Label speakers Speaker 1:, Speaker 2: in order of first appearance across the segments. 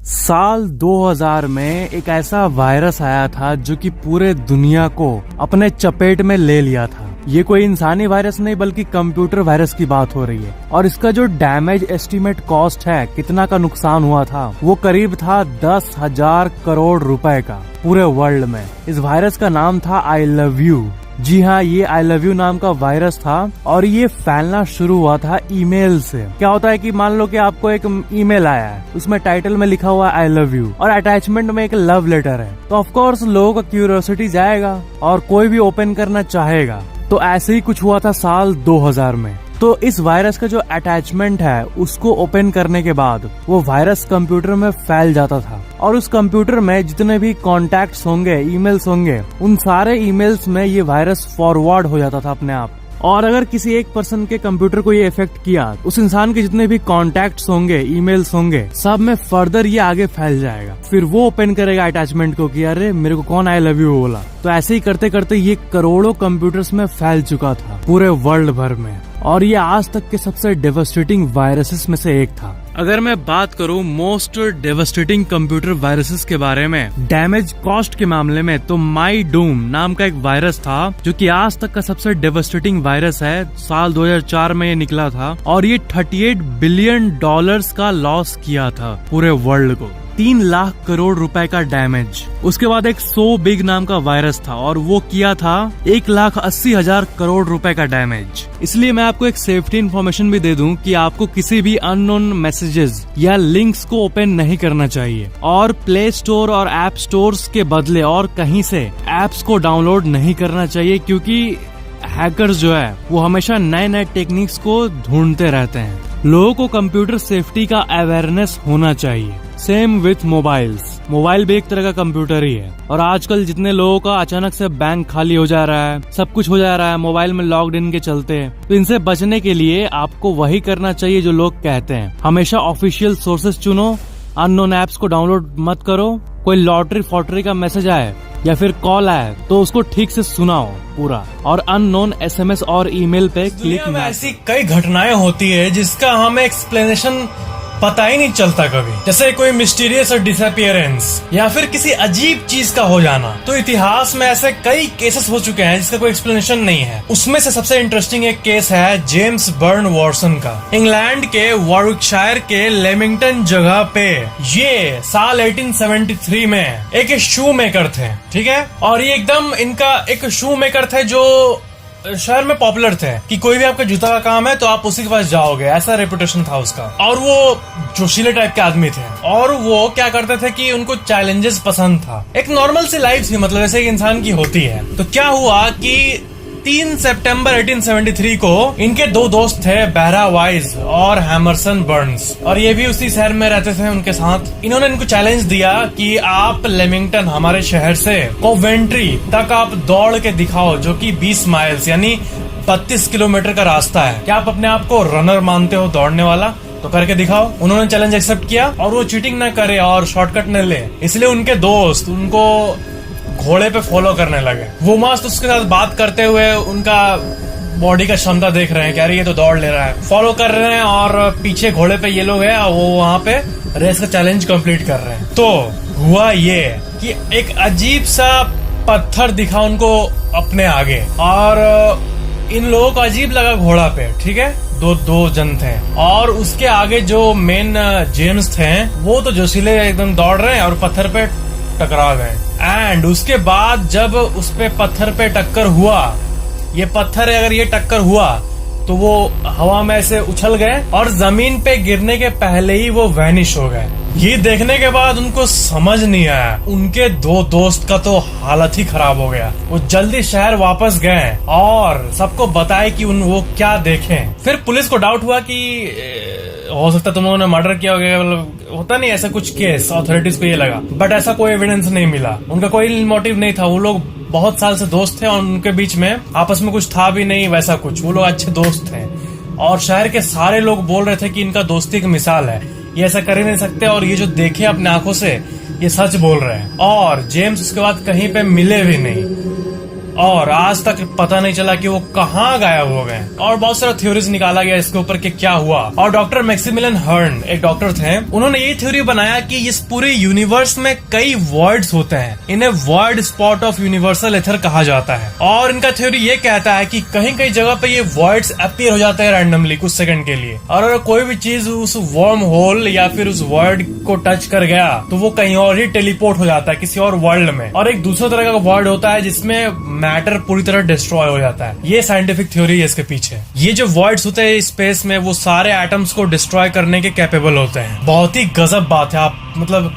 Speaker 1: साल 2000 में एक ऐसा वायरस आया था जो कि पूरे दुनिया को अपने चपेट में ले लिया था। ये कोई इंसानी वायरस नहीं बल्कि कंप्यूटर वायरस की बात हो रही है और इसका जो डैमेज एस्टीमेट कॉस्ट है, कितना का नुकसान हुआ था, वो करीब था 10,000 करोड़ रुपए का पूरे वर्ल्ड में। इस वायरस का नाम था आई लव यू। जी हाँ, ये आई लव यू नाम का वायरस था और ये फैलना शुरू हुआ था ईमेल से। क्या होता है कि मान लो कि आपको एक ईमेल आया है, उसमें टाइटल में लिखा हुआ है आई लव यू और अटैचमेंट में एक लव लेटर है, तो ऑफ कोर्स लोगों का क्यूरियोसिटी जाएगा और कोई भी ओपन करना चाहेगा। तो ऐसे ही कुछ हुआ था साल 2000 में। तो इस वायरस का जो अटैचमेंट है उसको ओपन करने के बाद वो वायरस कंप्यूटर में फैल जाता था और उस कंप्यूटर में जितने भी कॉन्टैक्ट्स होंगे, ईमेल्स होंगे, उन सारे ईमेल्स में ये वायरस फॉरवर्ड हो जाता था अपने आप। और अगर किसी एक पर्सन के कंप्यूटर को ये इफेक्ट किया, उस इंसान के जितने भी कॉन्टैक्ट्स होंगे, ईमेल्स होंगे, सब में फर्दर ये आगे फैल जाएगा। फिर वो ओपन करेगा अटैचमेंट को कि अरे मेरे को कौन आई लव यू बोला। तो ऐसे ही करते करते ये करोड़ों कंप्यूटर्स में फैल चुका था पूरे वर्ल्ड भर में और ये आज तक के सबसे डेवास्टेटिंग वायरसेस में से एक था। अगर मैं बात करूं मोस्ट डेवास्टेटिंग कंप्यूटर वायरसेस के बारे में डैमेज कॉस्ट के मामले में, तो माई डूम नाम का एक वायरस था जो कि आज तक का सबसे डेवास्टेटिंग वायरस है। साल 2004 में ये निकला था और ये $38 बिलियन का लॉस किया था पूरे वर्ल्ड को, 3 लाख करोड़ रुपए का डैमेज। उसके बाद एक सो बिग नाम का वायरस था और वो किया था 1,80,000 करोड़ रुपए का डैमेज। इसलिए मैं आपको एक सेफ्टी इन्फॉर्मेशन भी दे दूं कि आपको किसी भी अननोन मैसेजेस या लिंक्स को ओपन नहीं करना चाहिए और प्ले स्टोर और ऐप स्टोर्स के बदले और कहीं से एप्स को डाउनलोड नहीं करना चाहिए, क्योंकि हैकर्स जो है वो हमेशा नए नए टेक्निक्स को ढूंढते रहते हैं। लोगों को कंप्यूटर सेफ्टी का अवेयरनेस होना चाहिए। सेम विथ मोबाइल्स, मोबाइल भी एक तरह का कंप्यूटर ही है और आजकल जितने लोगों का अचानक से बैंक खाली हो जा रहा है, सब कुछ हो जा रहा है मोबाइल में लॉग्ड इन के चलते, तो इनसे बचने के लिए आपको वही करना चाहिए जो लोग कहते हैं। हमेशा ऑफिशियल सोर्सेस चुनो, अननोन ऐप्स को डाउनलोड मत करो। कोई लॉटरी फॉटरी का मैसेज आए या फिर कॉल आए तो उसको ठीक से सुनाओ पूरा, और अननोन SMS और ईमेल पे क्लिक
Speaker 2: न। ऐसी कई घटनाएं होती है जिसका हमें एक्सप्लेनेशन पता ही नहीं चलता कभी, जैसे कोई मिस्टीरियस डिसअपियरेंस या फिर किसी अजीब चीज का हो जाना। तो इतिहास में ऐसे कई केसेस हो चुके हैं जिसका कोई एक्सप्लेनेशन नहीं है। उसमें से सबसे इंटरेस्टिंग एक केस है जेम्स बर्न वॉटसन का। इंग्लैंड के वॉर्विकशायर के लेमिंगटन जगह पे ये साल 1873 में एक शू मेकर थे, ठीक है, और ये एकदम इनका एक शू मेकर थे जो शहर में पॉपुलर थे कि कोई भी आपका जूता का काम है तो आप उसी के पास जाओगे, ऐसा रेपुटेशन था उसका। और वो जोशीले टाइप के आदमी थे और वो क्या करते थे कि उनको चैलेंजेस पसंद था। एक नॉर्मल सी लाइफ थी, मतलब ऐसे एक इंसान की होती है। तो क्या हुआ कि 3 सितंबर 1873 को इनके 2 दोस्त थे, बेहरा वाइज और हैमरसन बर्न्स, और ये भी उसी शहर में रहते थे उनके साथ। इन्होंने इनको चैलेंज दिया कि आप लेमिंगटन हमारे शहर से कोवेंट्री तक आप दौड़ के दिखाओ, जो कि 20 माइल्स यानी 32 किलोमीटर का रास्ता है। क्या आप अपने आप को रनर मानते हो, दौड़ने वाला? तो करके दिखाओ। उन्होंने चैलेंज एक्सेप्ट किया और वो चीटिंग न करे और शॉर्टकट न ले, इसलिए उनके दोस्त उनको घोड़े पे फॉलो करने लगे। वो मस्त उसके साथ बात करते हुए उनका बॉडी का क्षमता देख रहे हैं कि अरे ये तो दौड़ ले रहा है, फॉलो कर रहे हैं और पीछे घोड़े पे ये लोग हैं और वो वहाँ पे रेस का चैलेंज कंप्लीट कर रहे हैं। तो हुआ ये कि एक अजीब सा पत्थर दिखा उनको अपने आगे और इन लोगों को अजीब लगा घोड़ा पे, ठीक है, दो जन थे और उसके आगे जो मेन जेम्स थे वो तो जोशीले एकदम दौड़ रहे हैं और पत्थर पे टकरा गए। एंड उसके बाद जब उस पे पत्थर पे टक्कर हुआ, ये पत्थर अगर ये टक्कर हुआ तो वो हवा में ऐसे उछल गए और जमीन पे गिरने के पहले ही वो वैनिश हो गए। ये देखने के बाद उनको समझ नहीं आया, उनके 2 दोस्त का तो हालत ही खराब हो गया। वो जल्दी शहर वापस गए और सबको बताए कि वो क्या देखें। फिर पुलिस को डाउट हुआ कि हो सकता तुम लोगों ने मर्डर किया होगा, मतलब होता नहीं ऐसा कुछ केस, अथॉरिटीज को ये लगा, बट ऐसा कोई एविडेंस नहीं मिला। उनका कोई मोटिव नहीं था, वो लोग बहुत साल से दोस्त थे और उनके बीच में आपस में कुछ था भी नहीं वैसा कुछ, वो लोग अच्छे दोस्त थे और शहर के सारे लोग बोल रहे थे कि इनका दोस्ती की मिसाल है, ये ऐसा कर ही नहीं सकते और ये जो देखे अपने आंखों से ये सच बोल रहे हैं। और जेम्स उसके बाद कहीं पे मिले भी नहीं। और आज तक पता नहीं चला कि वो कहाँ गायब हो गए। और बहुत सारा थ्योरीज निकाला गया इसके ऊपर कि क्या हुआ। और डॉक्टर मैक्सिमिलियन हर्न एक डॉक्टर थे, उन्होंने ये थ्योरी बनाया कि इस पूरे यूनिवर्स में कई वर्ड्स होते हैं, इन्हें वर्ड स्पॉट ऑफ यूनिवर्सल एथर कहा जाता है। और इनका थ्योरी ये कहता है कि कहीं कहीं जगह पे ये वर्ड्स अपीयर हो जाते हैं रैंडमली कुछ सेकंड के लिए, और अगर कोई भी चीज उस वर्म होल या फिर उस वर्ड को टच कर गया तो वो कहीं और ही टेलीपोर्ट हो जाता है किसी और वर्ल्ड में। और एक दूसरा तरह का वर्ड होता है जिसमें मैटर पूरी तरह डिस्ट्रॉय हो जाता है। ये साइंटिफिक थ्योरी है इसके पीछे। ये जो वर्ड्स होते हैं स्पेस में वो सारे एटम्स को डिस्ट्रॉय करने के कैपेबल होते हैं। बहुत ही गजब बात है। आप मतलब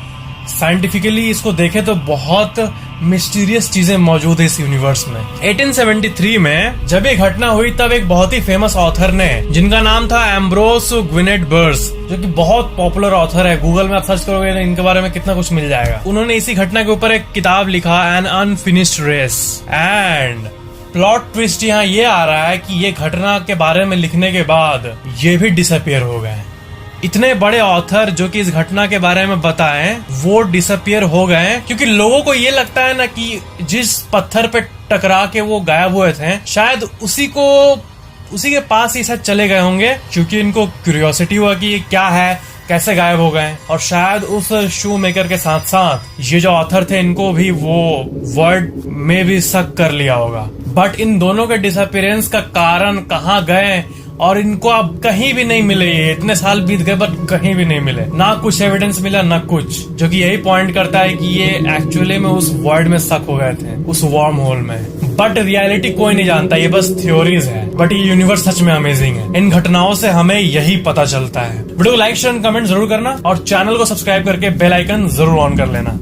Speaker 2: साइंटिफिकली इसको देखें तो बहुत मिस्टीरियस चीजें मौजूद है इस यूनिवर्स में। 1873 में जब ये घटना हुई तब एक बहुत ही फेमस ऑथर ने, जिनका नाम था एम्ब्रोस ग्विनेट बर्स, जो कि बहुत पॉपुलर ऑथर है, गूगल में आप सर्च करोगे तो इनके बारे में कितना कुछ मिल जाएगा। उन्होंने इसी घटना के ऊपर एक किताब लिखा, an unfinished race. And plot twist यहाँ ये आ रहा है कि ये घटना के बारे में लिखने के बाद ये भी डिसअपियर हो गए। इतने बड़े ऑथर जो कि इस घटना के बारे में बताएं वो डिसअपियर हो गए, क्योंकि लोगों को ये लगता है ना कि जिस पत्थर पे टकरा के वो गायब हुए थे शायद उसी के पास ही शायद चले गए होंगे, क्योंकि इनको क्यूरियोसिटी हुआ कि ये क्या है, कैसे गायब हो गए। और शायद उस शू मेकर के साथ साथ ये जो ऑथर थे इनको भी वो वर्ड में भी शक कर लिया होगा। बट इन दोनों के डिसअपियरेंस का कारण कहाँ गए और इनको अब कहीं भी नहीं मिले। ये इतने साल बीत गए बट कहीं भी नहीं मिले, ना कुछ एविडेंस मिला ना कुछ, जो कि यही पॉइंट करता है कि ये एक्चुअली में उस वर्ड में स्टक हो गए थे, उस वार्म होल में। बट रियलिटी कोई नहीं जानता, ये बस थ्योरीज है। बट ये यूनिवर्स सच में अमेजिंग है। इन घटनाओं से हमें यही पता चलता है। वीडियो को लाइक शेयर कमेंट जरूर करना और चैनल को सब्सक्राइब करके बेल आइकन जरूर ऑन कर लेना।